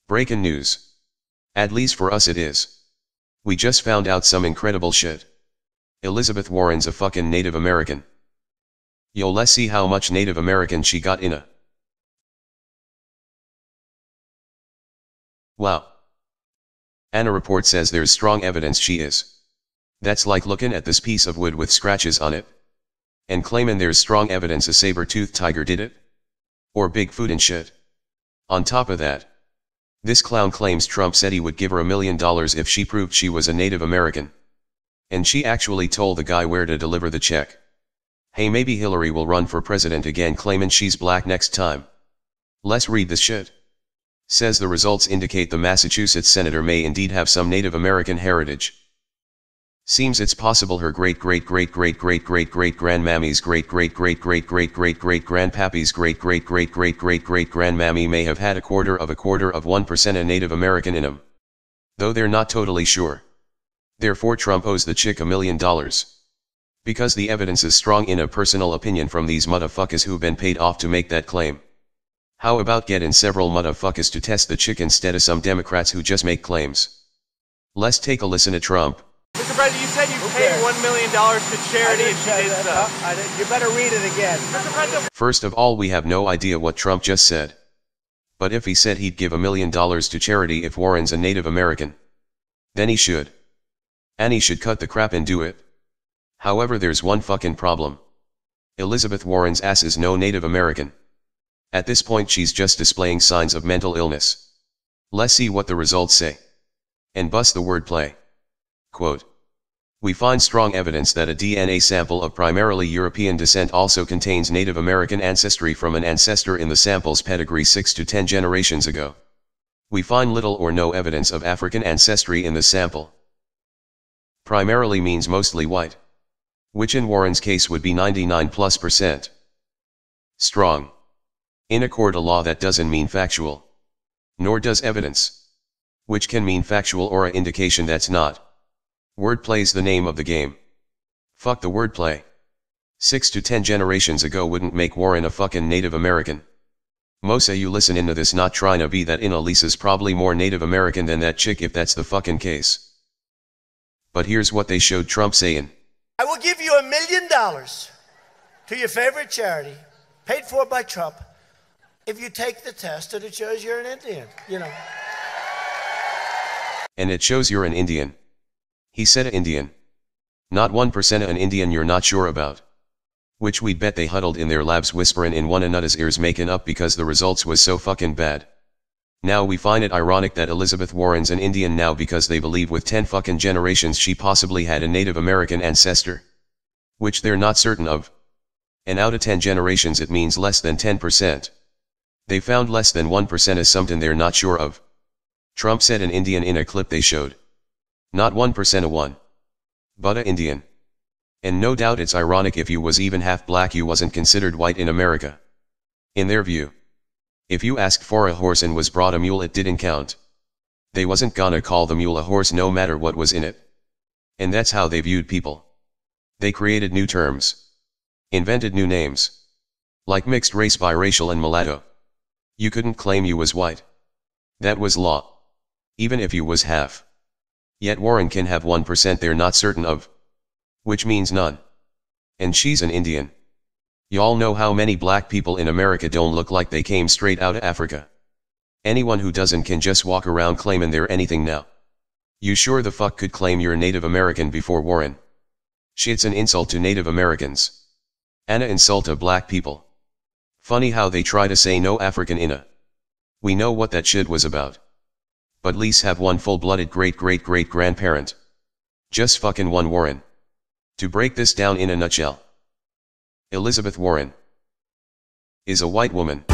Breaking news. At least for us it is. We just found out some incredible shit. Elizabeth Warren's a fucking Native American. Yo, let's see how much Native American she got in a. Wow. Anna report says there's strong evidence she is. That's like looking at this piece of wood with scratches on it and claiming there's strong evidence a saber-toothed tiger did it? Or Bigfoot and shit. On top of that, this clown claims Trump said he would give her $1 million if she proved she was a Native American. And she actually told the guy where to deliver the check. Hey, maybe Hillary will run for president again claiming she's black next time. Let's read this shit. Says the results indicate the Massachusetts senator may indeed have some Native American heritage. Seems it's possible her great-great-great-great-great-great-great-grandmammy's great-great-great-great-great-great-grandpappy's great-great-great-great-great-great-grandmammy may have had a quarter of 1% a Native American in 'em. Though they're not totally sure. Therefore Trump owes the chick $1 million. Because the evidence is strong in a personal opinion from these motherfuckers who've been paid off to make that claim. How about getting several motherfuckers to test the chick instead of some Democrats who just make claims? Let's take a listen to Trump. Mr. President, you said you paid $1 million to charity and she did so. You better read it again. Mr. President. First of all, we have no idea what Trump just said. But if he said he'd give $1 million to charity if Warren's a Native American, then he should. And he should cut the crap and do it. However, there's one fucking problem. Elizabeth Warren's ass is no Native American. At this point she's just displaying signs of mental illness. Let's see what the results say. And bust the wordplay. Quote. We find strong evidence that a DNA sample of primarily European descent also contains Native American ancestry from an ancestor in the sample's pedigree 6 to 10 generations ago. We find little or no evidence of African ancestry in the sample. Primarily means mostly white. Which in Warren's case would be 99+%. Strong. In a court of law that doesn't mean factual. Nor does evidence. Which can mean factual or an indication that's not. Wordplay's the name of the game. Fuck the wordplay. 6 to 10 generations ago wouldn't make Warren a fucking Native American. Most of you listening to this not trying to be that in Lisa's probably more Native American than that chick if that's the fucking case. But here's what they showed Trump saying. I will give you $1 million to your favorite charity, paid for by Trump, if you take the test and it shows you're an Indian, you know. And it shows you're an Indian. He said Indian. Not 1% of an Indian you're not sure about. Which we'd bet they huddled in their labs whispering in one another's ears making up because the results was so fucking bad. Now we find it ironic that Elizabeth Warren's an Indian now because they believe with 10 fucking generations she possibly had a Native American ancestor. Which they're not certain of. And out of 10 generations it means less than 10%. They found less than 1% as something they're not sure of. Trump said an Indian in a clip they showed. Not 1% of one. But a Indian. And no doubt it's ironic if you was even half black you wasn't considered white in America. In their view. If you asked for a horse and was brought a mule it didn't count. They wasn't gonna call the mule a horse no matter what was in it. And that's how they viewed people. They created new terms. Invented new names. Like mixed race, biracial and mulatto. You couldn't claim you was white. That was law. Even if you was half. Yet Warren can have 1% they're not certain of. Which means none. And she's an Indian. Y'all know how many black people in America don't look like they came straight out of Africa. Anyone who doesn't can just walk around claiming they're anything now. You sure the fuck could claim you're Native American before Warren? Shit's an insult to Native Americans. And an insult to black people. Funny how they try to say no African in a. We know what that shit was about. But least have one full-blooded great-great-great-grandparent. Just fucking one Warren. To break this down in a nutshell. Elizabeth Warren is a white woman.